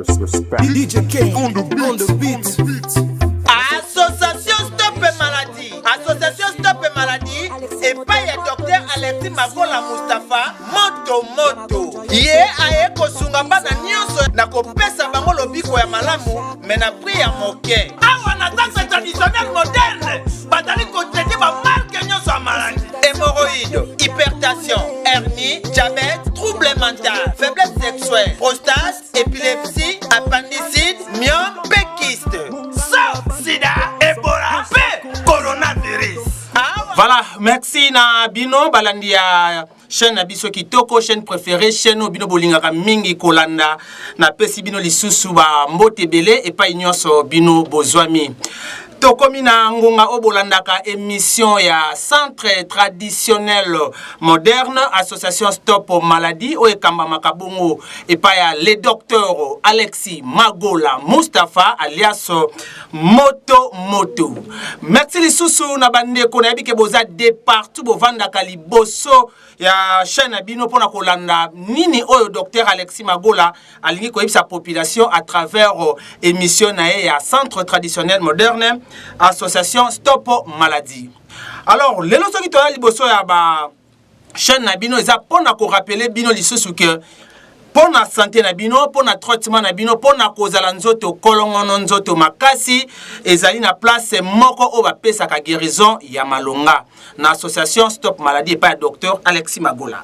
DJ King on the beat. Association Stop Maladie. Association Stop Maladie. Et pas y a docteur Alexis Magola Mustafa. Moto. Ye aye kosunga bana nyonso na kopesa bango lobiko ya malamu mena pri ya moke. Awa na danse traditionnelle moderne. Batali kotraiter ba marque nyonso ya maladie. Hémorroïdes, hypertension, hernie, diabète, troubles mentaux, faiblesse sexuelle, prostate, épilepsie, appendicite, myome, péquiste, sida, Ebola, coronavirus. Voilà, merci na bino balandia chaîne na biso kitoko, chaîne préférée, chaîne bino bolingaka mingi kolanda na pesi bino lisusu ba mbote belé et pas nyonso bino bozwami. Tokomi na ngonga obolandaka émission ya centre traditionnel moderne association Stop Maladie o ekamba makabongo et pas ya le docteur Alexis Magola Mustafa alias Moto. Merci lisusu na bande ko na bike boza de partout bovandaka liboso ya chaîne bino pona kolanda nini oyo docteur Alexis Magola alingi ko sa population à travers émission na ya centre traditionnel moderne association Stop Maladie. Alors lelo soki to ya liboso ya ba chaîne na bino eza pona ko rappeler bino lisusu que pona santé na bino pona traitement na bino pona kozala nzoto kolongono nzoto makasi ezali na place moko o ba pesa ka guérison ya malonga na association Stop Maladie pa docteur Alexis Magola.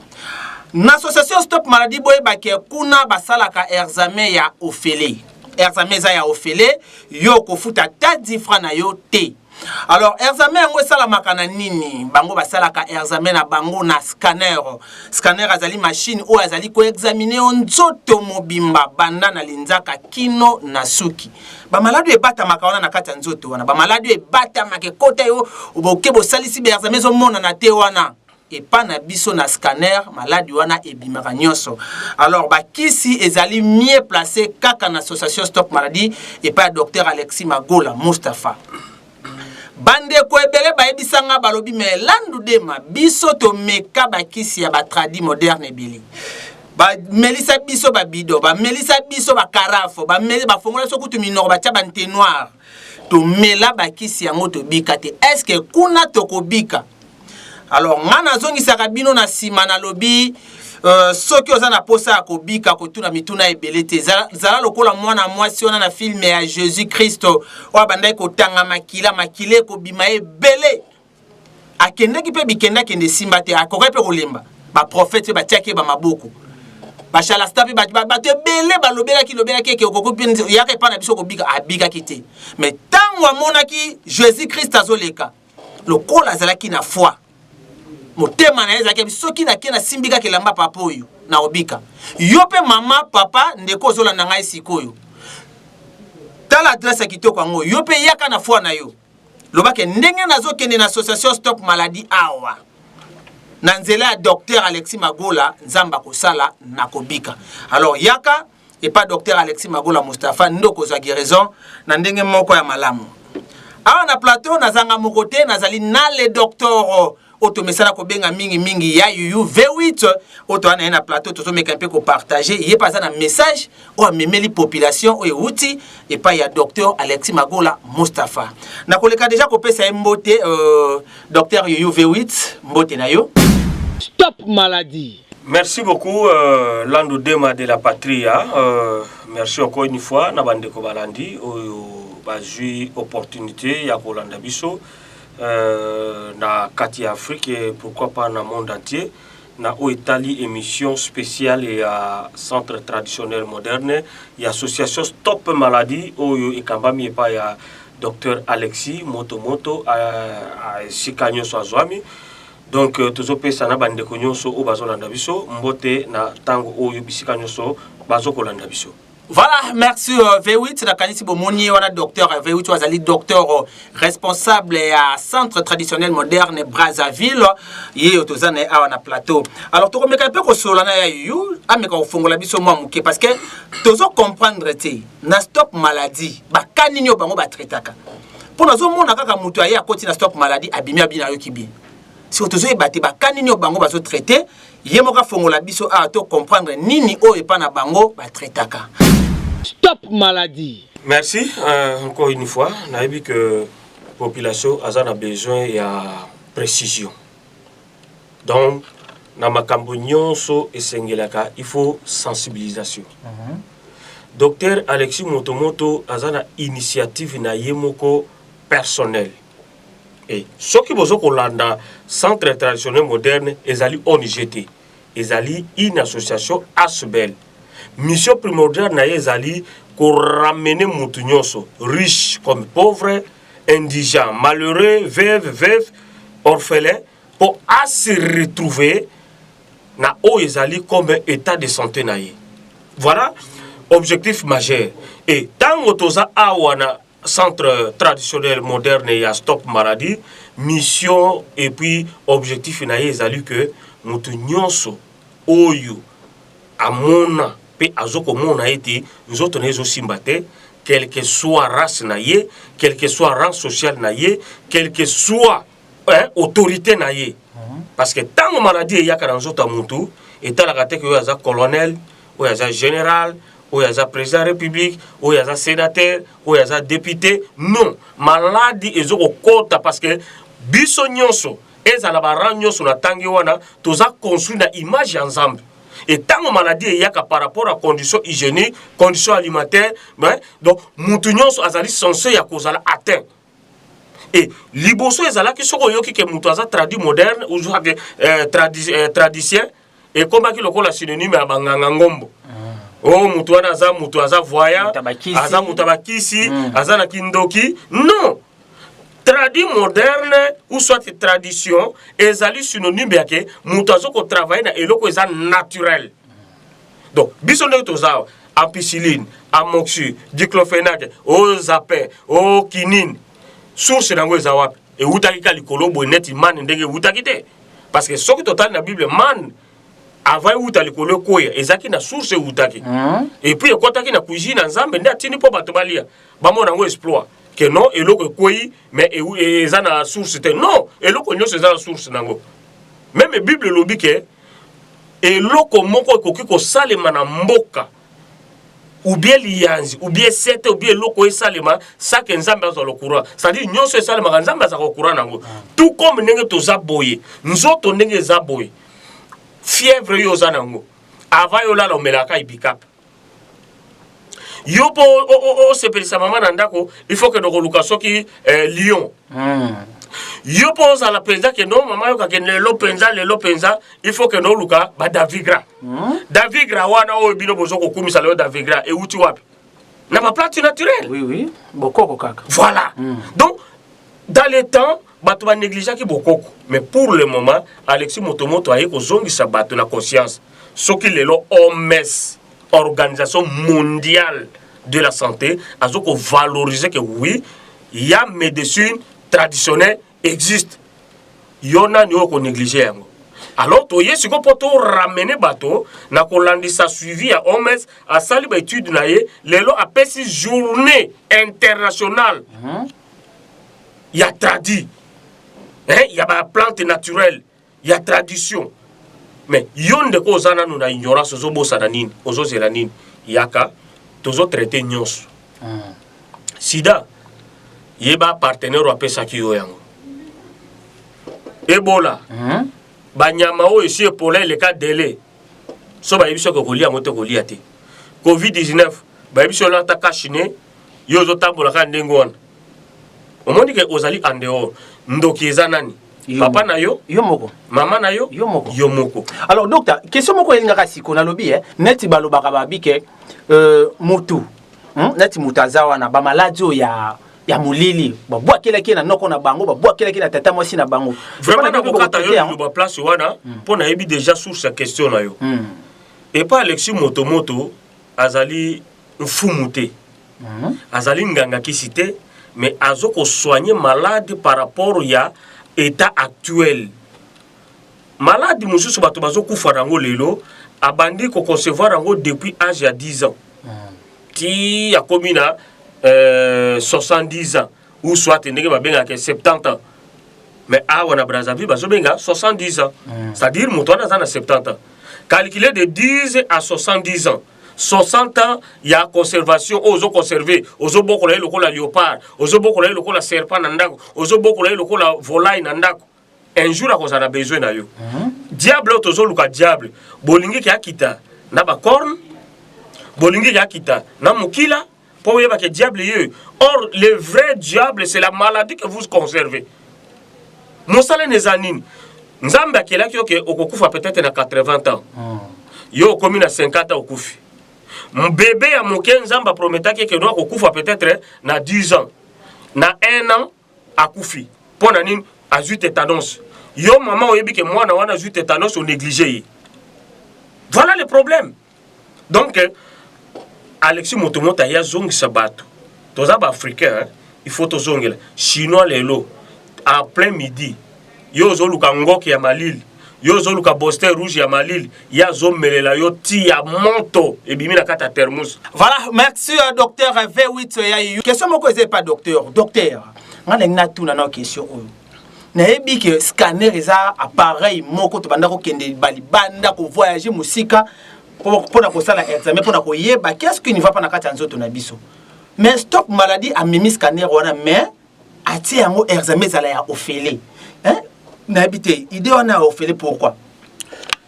Na association Stop Maladie boye ba ke kuna basalaka examen ya ofele. Examen za ya ofele yo kofuta ta 10 francs na yo te. Alors examen ngo sala makana nini bango basalaka examen na bango na scanner azali machine o azali ko examiner nzoto mobimba banda na linzaka kino na suki ba malade ebata makaona na kata nzoto wana ba malade ebata makekota yo oboke bo salisi be examen zo mona na te wana et pas na biso na scanner malade wana ebimaka nyonso. Alors bakisi ezali mieux placé kaka na association Stop Maladie et pas docteur Alexis Magola Mustafa. Bande ko ebele ba ebisanga balobi me landu dema biso to meka bakisi ya ba tradi moderne bili. Ba melisa biso ba bido, ba melisa biso ba karafo, ba meli ba fongola sokutu minoro ba tia bante noir. To mela bakisi yango to bika te. Est-ce que kuna to ko bika? Alors ngana zongi sakabino na sima na lobi soki oza na posa ko bika ko tuna mituna ebelete zala lokola mwana mwasi ona na film ya Jésus Christ o bandai ko tanga makile ko bima ebele akende ki pe bikenda kende simba te akoka pe kolemba ba prophète ba tiake ba maboko ba shalasta pe ba te bele ba lobela ki ke okoko pe yaka pa na biso ko bika abika kite mais tango amona ki Jésus Christ azoleka lokola zala ki na foi motema na ezaki bisoki na kena simbika kelamba papa oyo na obika yope mama papa ndeko zolanda ngai sikoyo tala adresse kitoko ngo yope yaka na foi na yo lobake ndenge nazokende na association Stop Maladie awa na nzela ya docteur Alexis Magola nzamba kosala na kobika. Alors yaka et pas docteur Alexis Magola Mustafa ndoko za guérison na ndenge moko ya malamu awa na plateau nazanga mokote nazali na le docteur auto mesana ko benga mingi ya yuyu V8 auto ana na plateau toto meka mpe ko partager yé pas na message o memeli population o euti et pas ya docteur Alexis Magola Mustafa na koleka déjà ko pesa mbote docteur yuyu V8 mbote na yo Stop Maladie. Merci beaucoup Lando Dema de la patrie merci encore une fois na bande ko balandi o bazui opportunité ya kolanda biso na kati Afrique et pourquoi pas dans le monde entier na o Italie émission spéciale et à centre traditionnel moderne et association Stop Maladie oyo ekambami pa ya docteur Alexis Moto a sikanyo swazwami donc tozo pesa na bande ko nyonso o bazolanda biso mbote na tango oyo bisika nyonso bazokolanda biso. Voilà, merci V8 na kanisi bomoni wana docteur V8 wazali docteur responsable à centre traditionnel moderne Brazzaville ye otozana awa na plateau. Alors to komeka pe ko solana ya yu ameka kofongola biso mwa muke parce que tozo comprendre te na Stop Maladie bakani nyo bango ba traitaka. Pona zo mona kaka mutu aye akoti na Stop Maladie abimi abina yo kibi. Si tozo ebate bakani nyo bango bazo traiter yemoka fongola biso a to comprendre nini o epa na bango ba traitaka. Stop maladie. Merci encore une fois. On a vu que la population a besoin de précision. Donc, dans ma campagne, il faut sensibilisation. Docteur Alexis Motomoto a une initiative na yemoko personnelle. Et ce qui est dans le centre traditionnel moderne, ils ont ONGT. Ils ont une association ASBEL. Mission primordiale na yezali pour ramener Moutounyoso, riche comme pauvre, indigent, malheureux, veuve, orphelin, pour se retrouver na oyezali comme état de santé na ye. Voilà objectif majeur. Et tant que awana centre traditionnel moderne et à stop maladie, mission et puis objectif na yezali que Moutounyoso oyo amona pe azoko mona été nous autres les aussi mbaté quel que soit race naie quel que soit rang social naie quel que soit autorité naie parce que tant maladie ya kana nzoto amuntu etala kate que yaza colonel ou yaza général ou yaza président de la république ou yaza sénateur ou yaza député non maladie ezoko kota parce que biso nyonso ezala ba nyonso na tangi wana toza construit na image ensemble. Et tant que maladie il y a par rapport à conditions hygiéniques, conditions alimentaires, donc Moutounion azali censé ya kozala atteint. Et liboso ezala ki soko yoki ke Moutoaza traduit moderne ou tradition et comment ki lokola synonyme ya banganga ngombo. Oh Moutoaza voyant, aza mutabakisi, aza na kindoki. Non. Traduit moderne ou soit tradition, ezali synonyme ya ke Moutoazo ko travailler na eloko eza naturel. Donc, bisonne toza ampicilline, amoxy, diclofenac, ozapin, quinine. Source nango eza wapi? E utaki ka likolo boneti man ndenge utaki te. Parce que soki total na Bible man avant uta likolo koya ezaki na source utaki. Et puis ekotaki na cuisine nzambe nda tini po bato balia. Bamo nango exploit. Que non, eloko koi, mais eza na source te. Non, eloko nyonso eza na source nango. Même la Bible lobi ke eloko moko ekoki ko salema na mboka. Ou bien lianzi, ou bien sete, ou bien eloko esalema, ça que nzambe azo lokura. C'est-à-dire nyonso esalema ka nzambe azo lokura nango. Tout comme ndenge toza boye, nzoto ndenge eza boye. Fièvre yo za nango. Ava yo la melaka ibikap. Yo po se pelisa maman nandako il faut que nous lukaso ki Lyon. Yo po za la penza que non maman yo ka ke le penza il faut que nous luka ba Davigra. Davigra wana o bino bozoko kumisa le Davigra et uti wapi. Na ba plante naturelle. Oui, bokoko kaka. Voilà. Donc dans le temps bato ba négliger ki bokoko mais pour le moment Alexis Motomoto aye ko zongisa bato na conscience soki lelo OMS Organisation mondiale de la santé a valorisé que oui, il y a médecine traditionnelle existe. Il y en a qui négligé. Alors, tu y pour ramener bateau, na kolandi sa suivi à OMS, à sali ba étude na ye, lelo a pesi journée internationale. Il y a tradit. Il y a ba plante naturelle, il y a tradition. Mais yon de ko zana nous na ignorance zo bosa na nini ozo zela nini yaka tozo traiter nyos sida yeba partenaire wa pesa ki yo yango Ebola banyama o esi epola le cas délai so ba yibiso ko kolia moto kolia te COVID-19 ba yibiso la ta kashine yo zo tambola ka ndengo wana omoni ke ozali en dehors ndoki ezanani papa na yo moko maman na yo moko. Alors docteur, question moko elinga siko na lobi neti balobaka babike mutu neti mutazawa na ba maladie ya mulili ba bwa kila kina noko na bango ba bwa kila kina tata mwasi na bango vraiment na kokata yo ba place wana pona yebi déjà source ya question na yo et pas Alexis Motomoto azali mfumuté azali nganga kisité mais azoko soigner malade par rapport ya état actuel. Malade mususu bato bazo kufa rango lelo abandi ko concevoir rango depuis âge ya 10 ans. Qui a commis na 70 ans ou soit ndenge babenga ke 70 ans. Mais awana Brazzaville bazo benga 70 ans. C'est-à-dire muto na 70 ans. Calculer de 10 à 70 ans. 60 ans, il y a conservation, ozo conserver, ozo boko la loko la léopard, ozo boko la loko la serpent nandako, ozo boko la loko la volaille nandako. Un jour à cause a besoin na yo. Diable ozo luka diable, bolingi ki akita na ba corne, bolingi ki akita na mukila, pour yeba que diable yeux. Or le vrai diable c'est la maladie que vous conservez. Mosala nezanini. Nzamba kila ki oke okokufa peut-être na 80 ans. Yo komi na 50 ans okufi. Mbébé ya moke nzamba prometaki ke no akokufa peut-être na 10 ans. Na 1 an akufi. Pona nini azu tétanos. Yo maman oyebi ke mwana wana azu tétanos o négligé. Voilà le problème. Donc Alexis Motomota ya zongi sabato. Toza ba africain, hein? Il faut to zongela. Chinois lelo à plein midi. Yo zo luka ngoki ya malili. Yo zo luka boster rouge ya malili. Ya zo melela yo ti ya monto et bimi na kata thermos. Voilà, merci docteur V8 ya yu. Question moko eze pas docteur. Docteur, ngana ngina tuna na question oyo. Na yebi ke scanner eza appareil moko to banda ko kende bali banda ko voyager musika pour na ko sala examen pour na ko yeba qu'est-ce qui ne va pas na kata nzoto na biso. Mais stop maladie a mimi scanner wana mais ati yango examen zala ya ofele. Hein? Na habité idée on a ofele pourquoi?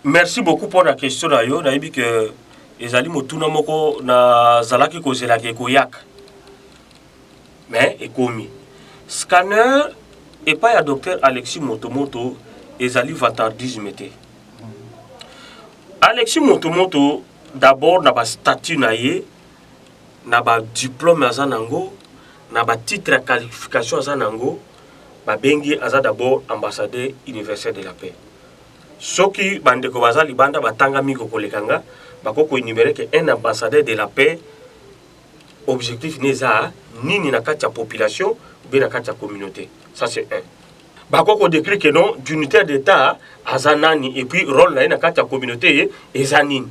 Merci beaucoup pour la question là yo. Na yebi que ezali motuna moko na zalaki ko zela ke koyak. Mais ekomi scanner et pas ya docteur Alexis Motomoto ezali vantardisme te. Alexis Motomoto d'abord na ba statut na ye na ba diplôme azanango na ba titre de qualification azanango ba bengi aza d'abord ambassadeur universel de la paix. Soki bandeko bazali banda batanga miko kolekanga bakoko énumérer que un ambassadeur de la paix objectif neza nini na kati ya population ou bien na kati ya communauté. Ça c'est un. Bakoko décrit que non d'unitaire d'état azanani et puis rôle na kati ya communauté ezanini.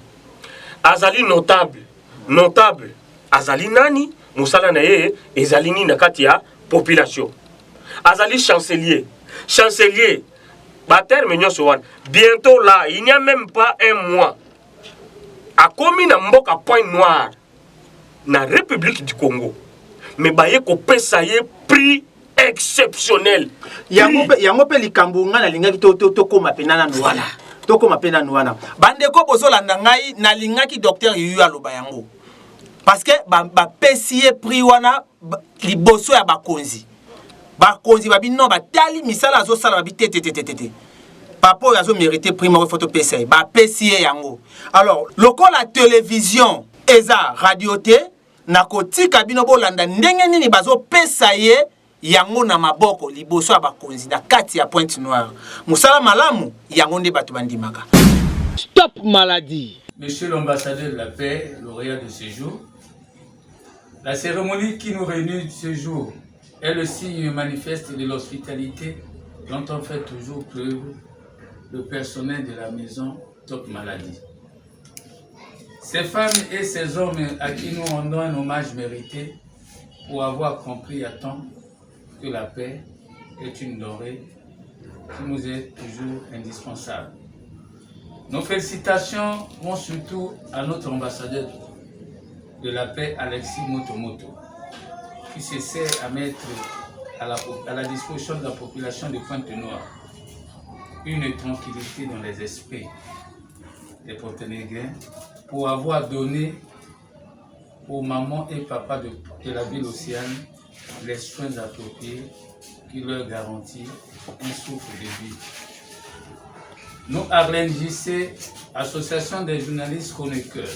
Azali notable azali nani musala na ye ezali ni na kati ya population. Azali chancelier ba terme nyoso wana bientôt là il n'y a même pas un mois a komi na mboka point noir na République du Congo mais baye ko pesa ye prix exceptionnel yango pe likambo nga na lingaki to koma penana no voilà to koma penana wana bandeko bozolanda ngai na lingaki docteur yu aloba yango parce que ba pesier prix wana liboso ya bakonzi babi non batali misala zo sala babi tete papo yazo mériter prix mo photo pesier ba pesier yango. Alors lokola la télévision eza radio te na kotika bino bolanda ndenge nini bazo pesa ye yango na maboko liboso ya bakonzi na kati ya Pointe Noire musala malamu yango nde bato bandimaka. Stop maladie. Monsieur l'ambassadeur de la paix, lauréat de ce jour, la cérémonie qui nous réunit ce jour est le signe manifeste de l'hospitalité dont on fait toujours preuve le personnel de la maison Top Maladie. Ces femmes et ces hommes à qui nous rendons un hommage mérité pour avoir compris à temps que la paix est une denrée qui nous est toujours indispensable. Nos félicitations vont surtout à notre ambassadeur de la paix, Alexis Motomoto, qui s'essaie à mettre à la disposition de la population de Pointe-Noire une tranquillité dans les esprits des Porténégrins pour avoir donné aux mamans et papas de la ville Océane les soins appropriés qui leur garantissent un souffle de vie. Nous, Arlène JC, Association des journalistes chroniqueurs,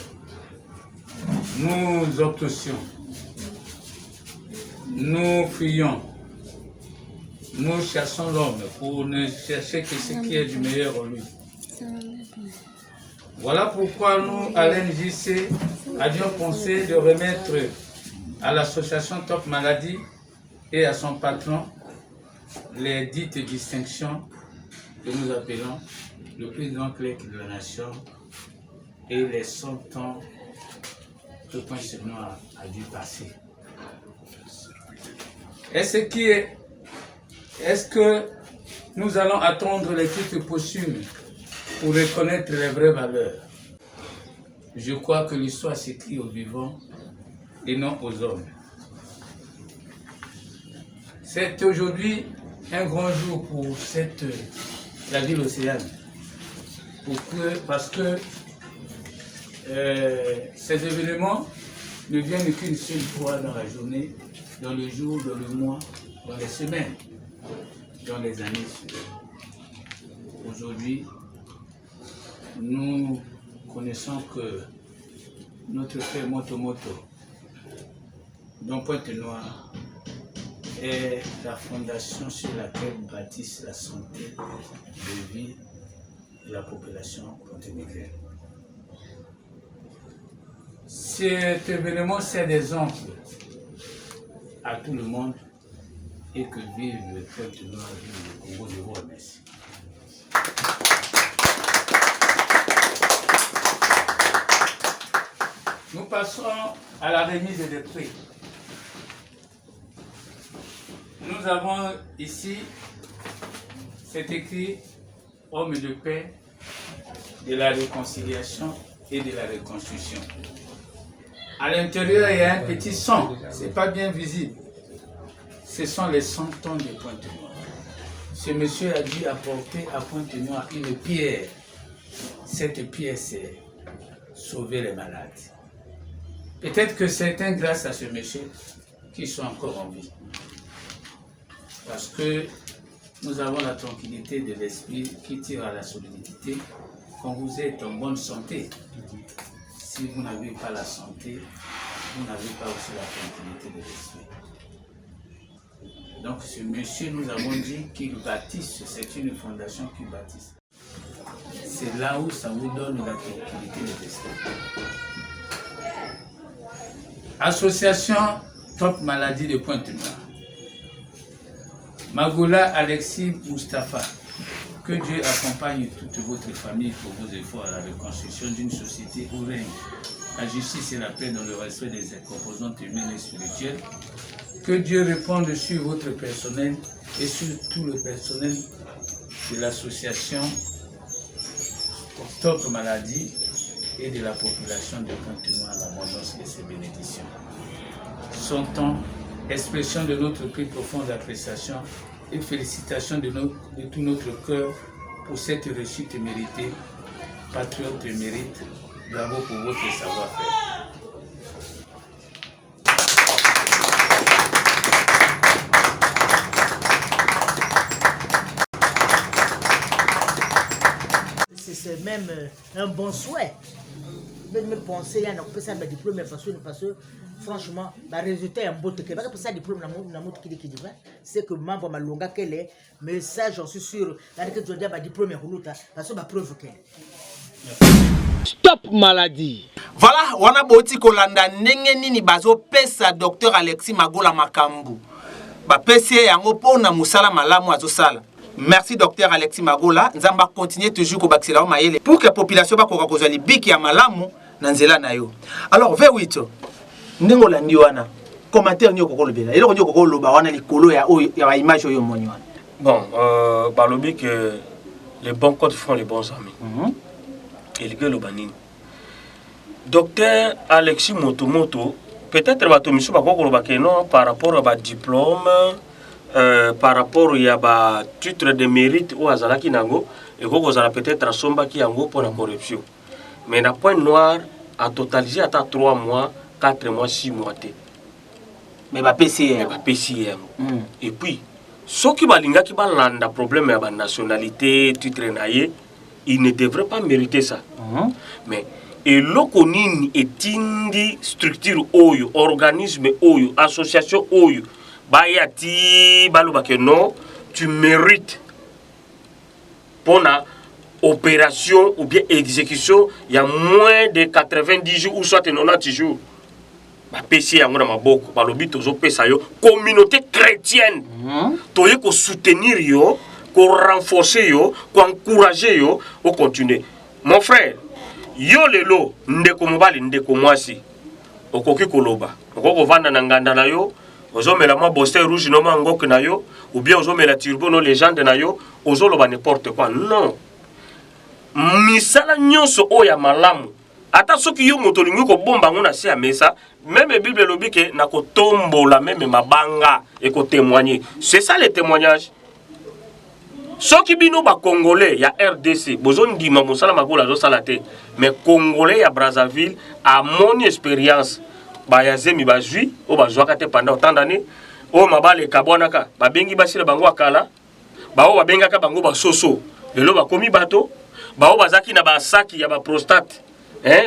nous obtussions, nous fuyons, nous cherchons l'homme pour ne chercher que ce qui est du meilleur en lui. Voilà pourquoi nous, Arlène JC, avions pensé de remettre à l'association Top Maladie et à son patron les dites distinctions que nous appelons le président clerc de la nation et les 100 ans que Pointe-Noire a dû passer. Est-ce que nous allons attendre les titres posthumes pour reconnaître les vraies valeurs? Je crois que l'histoire s'écrit aux vivants et non aux hommes. C'est aujourd'hui un grand jour pour la ville océane. Parce que ces événements ne viennent qu'une seule fois dans la journée, dans le jour, dans le mois, dans les semaines, dans les années suivantes. Aujourd'hui, nous connaissons que notre frère Moto Moto, dont Pointe-Noire, est la fondation sur laquelle bâtisse la santé de vie de la population ponténégraine. Cet événement sert d'exemple à tout le monde et que vive le Pointe-Noire, vive le Congo. Je vous remercie. Nous passons à la remise des prix. Nous avons ici, c'est écrit « Homme de paix, de la réconciliation et de la reconstruction ». À l'intérieur, il y a un petit son, ce n'est pas bien visible. Ce sont les 100 tonnes de Pointe-Noire. Ce monsieur a dû apporter à Pointe-Noire une pierre. Cette pierre, c'est sauver les malades. Peut-être que certains, grâce à ce monsieur, qui sont encore en vie. Parce que nous avons la tranquillité de l'esprit qui tire à la solidité quand vous êtes en bonne santé. Si vous n'avez pas la santé, vous n'avez pas aussi la tranquillité de l'esprit. Donc ce monsieur, nous avons dit qu'il bâtisse, c'est une fondation qui bâtisse. C'est là où ça vous donne la tranquillité de l'esprit. Association Top Maladie de Pointe-Noire. Magoula Alexis Moustapha, que Dieu accompagne toute votre famille pour vos efforts à la reconstruction d'une société où règne la justice et la paix dans le respect des composantes humaines et spirituelles. Que Dieu réponde sur votre personnel et sur tout le personnel de l'association Stop Maladie et de la population de Pointe-Noire l'abondance de ses bénédictions. Son temps, expression de notre plus profonde appréciation et félicitations de tout notre cœur pour cette réussite méritée. Patriote mérite, bravo pour votre savoir-faire. C'est même un bon souhait. Même penser à nous ça diplôme parce que franchement le résultat est un beau truc. Parce que ça diplôme c'est que membre malonga quel est message j'en suis sûr la que tu dis diplôme parce que preuve qu'elle Stop Maladie. Voilà, on a boti kolanda ndenge nini bazo pesa docteur Alexis Magola Makambu. Ba pesi yango pona musala malamu azosala. Merci docteur Alexis Magola. Nzamba continuer toujours ko bakisela mayele pour que la population ba ko kozwa libiki ya malamu na nzela na yo. Alors V8 ndenge olandi wana commentaire nyoko ko lobela. Eloko nyoko ko loba wana likolo ya image oyo moni wana. Bon, balobi que les bons codes font les bons amis. Et le Banini. Docteur Alexis Motomoto, peut-être non par rapport à diplôme, par rapport à titre de mérite ou à Zalaki Nango, et peut-être à Somba qui Yango pour la corruption. Mais la Pointe Noire a totalisé à 3 mois, 4 mois, 6 mois. Mais pas PCM. Et puis, ceux qui ont un problème de nationalité, titre naïe, il ne devrait pas mériter ça. Mais et l'okonine est une structure oyo, organisme oyo, association oyo, bayati balobake non, tu mérites pour la opération ou bien exécution, il y a moins de 90 jours ou soit 90 jours. Ba PC yango na maboko, balobi tozo pesa yo communauté chrétienne. Toye ko soutenir yo, ko renforcer yo, ko encourager yo, au continuer. Mon frère, yo lelo ndeko mobali ndeko mwasi. Okoki koloba. Okoko vanda na nganda na yo, ozomela mwa boster rouge no mangoke na yo, ou bien ozomela turbo no légende na yo, ozoloba n'importe quoi. Non. Misala nyonso oya malamu ata soki yo moto lingi ko bomba ngona se amesa même Bible lobike na ko tombola même mabanga et ko témoigner. C'est ça le témoignage. Soki bino ba congolais ya RDC bozon ndima mosala makola zo salate mais congolais ya Brazzaville a mon expérience ba yazemi ba jui o ba zwaka te pendant autant d'années o mabale kabonaka ba bengi basile bango akala ba o ba bengaka bango ba soso lelo ba komi bato ba o bazaki na ba saki ya ba prostate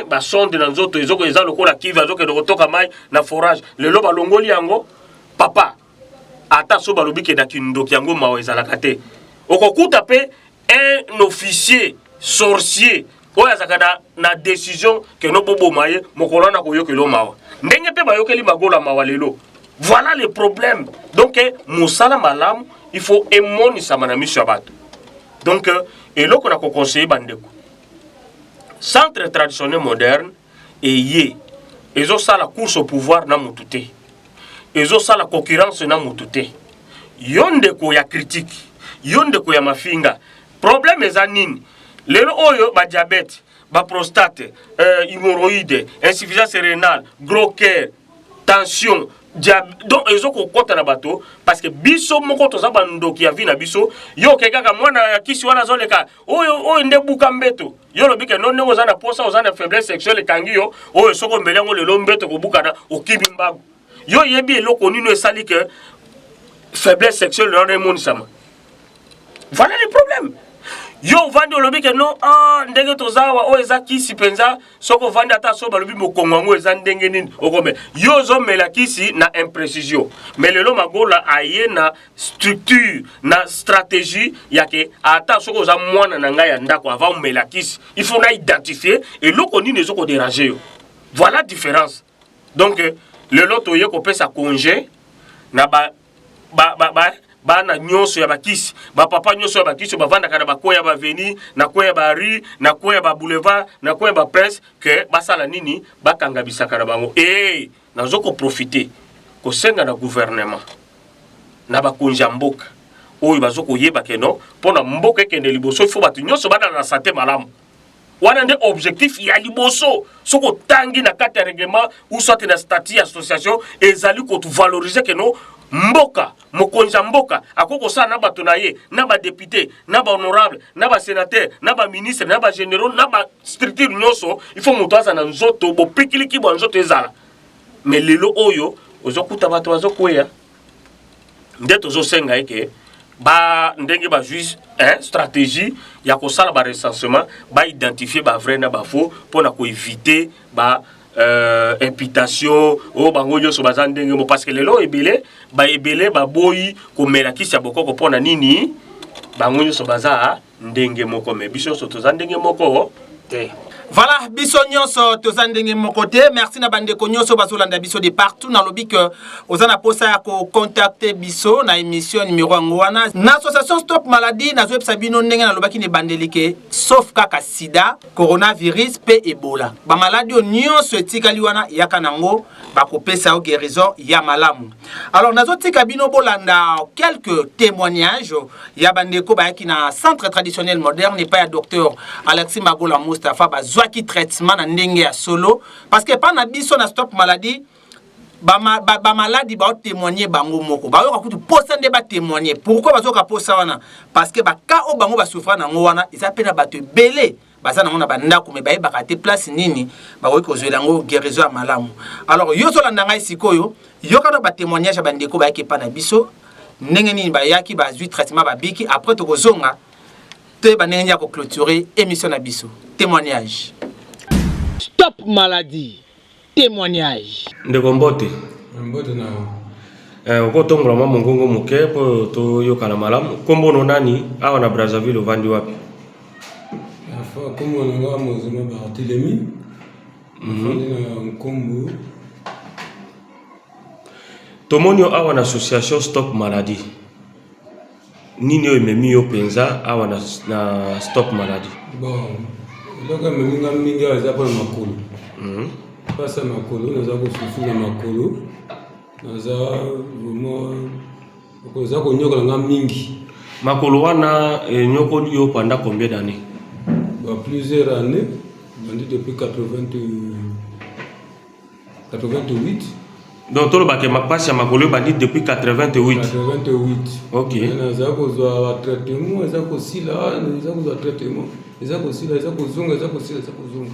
ba sonde na nzoto ezoko eza lokola kiva azoke de kotoka mai na forage lelo ba longoli yango papa ata so balobike da kindoki yango mawa ezalaka te okokuta pe un officier sorcier oyo azaka na décision ke no bobo maye mokolo na koyokelo mawa ndenge pe bayokeli magola mawa lelo. Voilà le problème. Donc musala malam il faut emonisa mana miso bato. Donc eloko na ko conseiller bandeko centre traditionnel moderne et ezo sala course au pouvoir na mutute ezo sala concurrence na mutute yondeko ya critique yondeko ya mafinga problème eza nini lelo oyo ba diabète ba prostate hémorroïde insuffisance rénale gros cœur tension donc ezo ko kota na bato parce que biso moko toza bandoki ya vie na biso yo kekaka mwana ya kisi wana zoleka oyo nde buka mbeto yo lobike non ngo za na posa oza na faiblesse sexuelle kangi yo oyo soko mbele ngo lelo mbeto ko buka na okibi mbago yo yebi eloko nino esali que faiblesse sexuelle non remonisama. Voilà le problème. Yo vandi olobike non ndenge tozawa o eza kisi penza soko vandi ata so balobi mokongo ngo eza ndenge nini okome yo zo mela kisi na imprécision mais lelo magola aye na structure na stratégie yake ata soko za mwana na ngai ya ndako avant mela kisi il faut na identifier et loko nini ezoko déranger yo. Voilà différence. Donc lelo to ye ko pesa congé na bana nyonso ya bakisi ba papa nyonso ya bakisi bavanda kana bakoya ba veni na koya ba rue na koya ba boulevard na koya ba presse que basala nini bakanga bisaka na bango nazoko profiter ko senga na gouvernement na bakonja mboka oyo bazoko yeba keno pona mboka ekende liboso il faut batu nyonso bana na santé malamu wana nde objectif ya liboso soko tangi na kati ya règlement ou soit na statut association ezali ko tu valoriser keno mboka mokonza mboka akoko sa na bato na ye na ba député na ba honorable na ba sénateur na ba ministre na ba généraux na ba structure nyonso il faut motoza na nzoto bo pikiliki bo nzoto ezala mais lelo oyo ozokuta bato bazokweya ndeto zo senga eke ba ndenge ba juge stratégie ya ko sala ba recensement ba identifier ba vrai na ba faux pour ko éviter ba imputation o bango nyoso bazandenge mo parce que lelo ebele ba boyi ko mela kisi bokoko pona nini bango nyoso baza ndenge moko me biso so tozandenge moko te. Voilà, biso nyonso tozandenge mokote. Merci na bandeko nyonso bazolanda biso de partout na lobi que ozana posa ya ko contacter biso na émission numéro ngwana na association Stop Maladie na zo bino ndenge na lobaki ne bandelike sauf kaka sida, coronavirus pe Ebola. Ba maladie nyonso etikali wana yaka nango ba kopesa o guérison ya malamu. Alors nazo tika bino bolanda quelques témoignages ya bandeko ba yaki na centre traditionnel moderne et pas ya docteur Alexis Magola Mustafa zwaki traitement na ndenge ya solo parce que pas na biso na Stop Maladie ba maladie ba témoigner bango moko ba yoka kutu posa nde ba témoigner pourquoi bazoka posa wana parce que ba ka o bango ba souffrir na ngo wana isa pena bato belé baza na ngona banda ko me ba yeba te place nini ba ko kozwela ngo guérison ya malamu. Alors yo so landa ngai sikoyo yoka do ba témoignage ba ndeko ba yaki pa na biso ndenge nini ba yaki ba zwi traitement ba biki après to kozonga te ba ndenge ya ko clôturer émission na biso. Témoignage. Stop Maladie. Témoignage. Ndeko mbote. Mbote na okotongola mwa mongongo moke po to yokana malamu. Kombo no nani awa na Brazzaville ovandi wapi? Afa kombo ngo mozima Barthélemy. Na kombo. Tomonio awa na association Stop Maladie. Nini yo ememi yo penza awa na Stop Maladie? Bon, loka meminga mingi aza pa makolo. Pasa makolo, naza ko susu na makolo. Naza vraiment koza ko nyoka nga mingi. Makolo wana nyoko yo pendant combien d'années? Plusieurs années. depuis 88. Donc tout le bac ma passe à ma collègue bandit depuis 88. 88. Ok. Naza kozwa traitement, eza kosila, naza kozwa traitement. Eza kosila, eza kozonga, eza kosila, eza kozonga.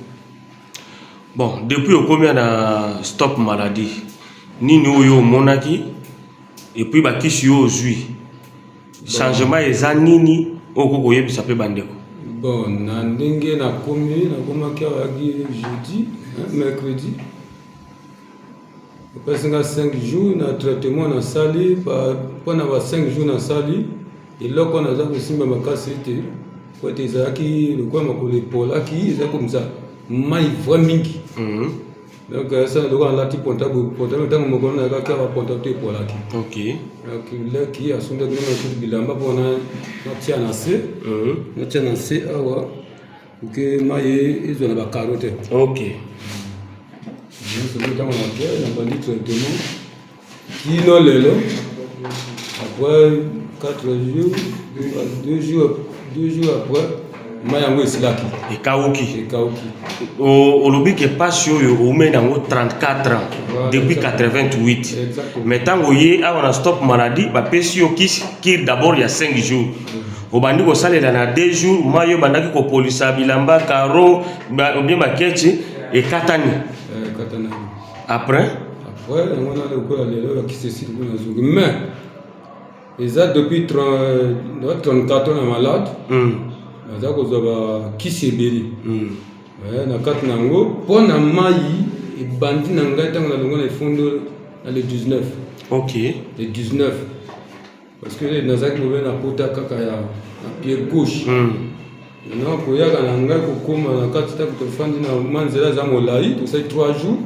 Bon, depuis au combien na stop maladie. Nini oyo monaki et puis ba kisi yo ozui. Changement eza nini okoko yebisa pe bandeko. Bon, na ndenge na komaki awaki jeudi, mercredi. Parce que 5 jours na traitement na sali pendant 5 jours na sali et là qu'on a déjà simba makasi te ko te zaki le quoi makole pola ki eza comme ça mai vraiment donc ça le quoi la type ponta tant mo ko na ka ponta te pola ki OK donc là qui a son de na bilamba pona na tia na se awa que mai izo na ba carotte. OK. Nous sommes dans le traitement qui nous lelo après 4 jours 2 jours après mayango esilaki Et Kaoki au lobby que passe yo au mena 34 ans depuis 88. Mais tant que a on stop maladie ba pesi yo qui d'abord il y a 5 jours. Au bandi ko salela na 2 jours mayo bandaki ko polisa bilamba karo bien makechi et katani. Après, on a le cours qui se situe mais ils ont depuis 34 ans malade. Ils ont qui s'est béni. Na kat nango pour na mai et bandi nanga tant na fondo le 19. OK. Le 19 parce que les nazaki na pota kaka ya pied gauche. Non ko ya nanga ko koma na kat ta ko fandi na manzela za molai to sai 3 jours.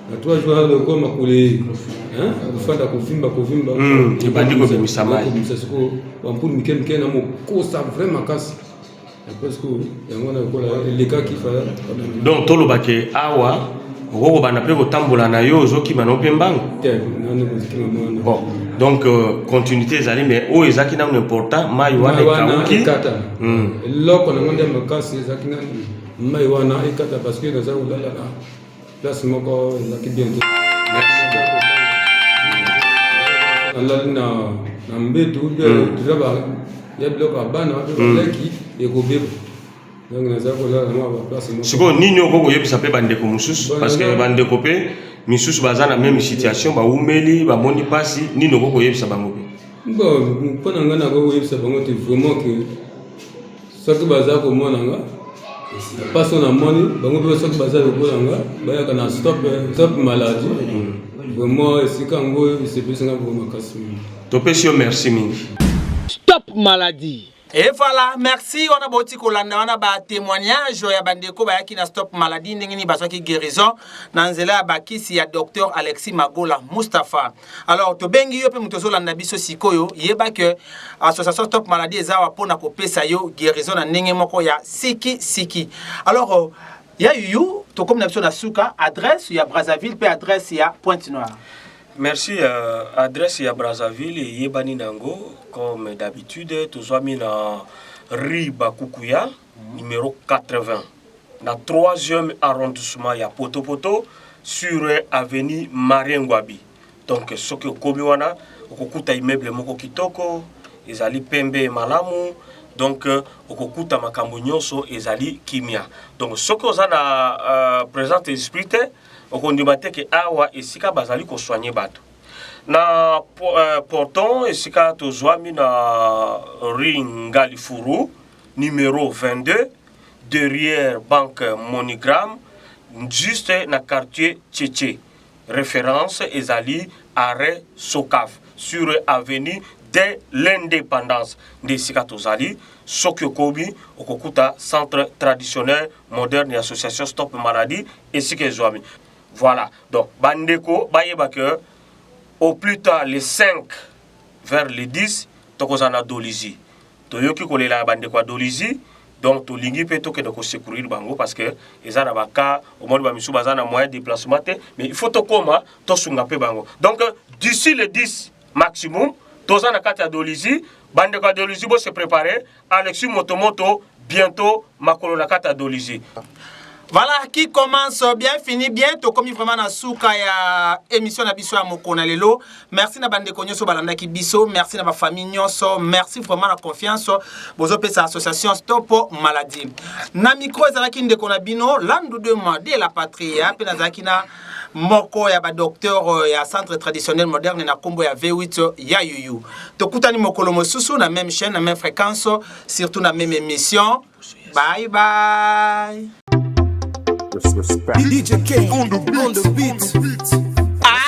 Na 3 jours le goma kule kufanda kuvimba et bandi ko bimisa mai siko wampulu mikemike na mo kosa vraiment kasi parce que yango na ko les cas qui fallait donc tolo bake awa oko bana pe ko tambola na yo zoki bana opembango bon donc continuité ezali mais o ezaki na important mai wana kauki kata loko na ngonde makasi ezaki na mai wana ekata parce que dans ulala na place moko ezaki bien na mbetu diraba ya bloka bana leki ekobeba donc naza kola na ba place moko siko nini okoko yebisa pe bandeko mususu parce que bandeko pe misusu baza na même situation ba umeli ba moni pasi nini okoko yebisa bango pe bon pona ngana ko yebisa bango te vraiment que soki baza ko mona nga passo na moni bango pe soki baza ko nga baya kana stop maladie vraiment esika ngo isepesa vraiment kasi to pesio merci mingi Stop maladie. Et voilà, merci. On a boti kolanda, on a ba témoignage ya bandeko ba yaki na stop maladie ndenge ni baso ki guérison na nzela ba kisi ya docteur Alexis Magola Mustafa. Alors to bengi yo pe mutozo landa biso sikoyo yeba que association stop maladie ezawa pona ko pesa yo guérison na ndenge moko ya siki. Alors ya yu to comme na biso na suka adresse ya Brazzaville pe adresse ya Pointe-Noire. Merci. Adresse à Brazzaville et Yebani Nango, comme d'habitude, tous amis dans rue Bakukuya, numéro 80. Dans 3e arrondissement, il y a Poto, sur avenue Mariengwabi. Donc, ce que Komiwana, Okukuta immeuble Moko Kitoko, Ezali Pembe Malamu, donc Okukuta Makambo Nyonso, Ezali Kimia. Donc, ce que vous avez présent esprit, okondimate ke awa esika bazali ko soigner bato na porton esika tozwami na Ringali Furu numéro 22 derrière banque Monogram juste na quartier Tchétché référence ezali arrêt Sokaf sur avenue de l'indépendance de esika tozali Sokyo Kobi okokuta centre traditionnel moderne et association stop maladie esika ezwami. Voilà, donc, Bandeko, Bayebake, au plus tard, les 5 vers les 10, Tokozana Dolizi. Toyoki Kolela Bandeko Dolizi, donc Tolingi Peto que de secourir Bango parce que les Anabaka, au moins, Bamisou Bazana, moyen de déplacement, mais il faut Tokoma, Tosungape Bango. Donc, d'ici le 10 maximum, Tozana Kata Dolizi, Bandeko Dolizi, se préparer, Alexis Motomoto, bientôt, Makolo Kata Dolizi. Voilà, qui commence bien, fini bien. To comme vraiment na souka ya émission na biso ya Mokona lelo. Merci na bande konyoso balanda ki biso, merci na ba famille nyonso, merci vraiment la confiance. Bozo pesa association Stop Maladie. Na micro ezalaki ndeko na bino, landu de moi de la patrie, pe na zakina moko ya ba docteur ya centre traditionnel moderne na kombo ya V8 ya yuyu. Tokutani mokolo mosusu na même chaîne, na même fréquence, surtout na même émission. Bye bye. DJ K on the beat.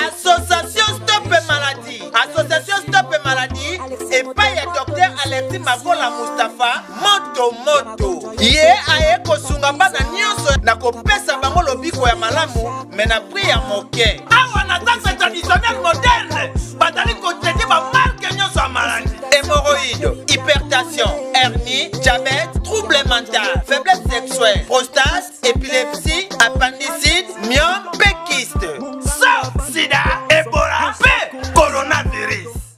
Association Stop Maladie. Association Stop Maladie. Et pas ya docteur Alexis Magola Mustafa. Moto. Ye aye kosunga bana nyonso na kopesa bango lobiko ya malamu. Mena pri ya moke. Awa na danse traditionnelle moderne. Badali koteje ba marque nyonso ya maladie. Hémorroïdes, hypertension, hernie, diabète, troubles mentaux, faiblesse sexuelle, prostate, épilepsie, appendicite, myome, péquiste, sida, Ebola, coronavirus.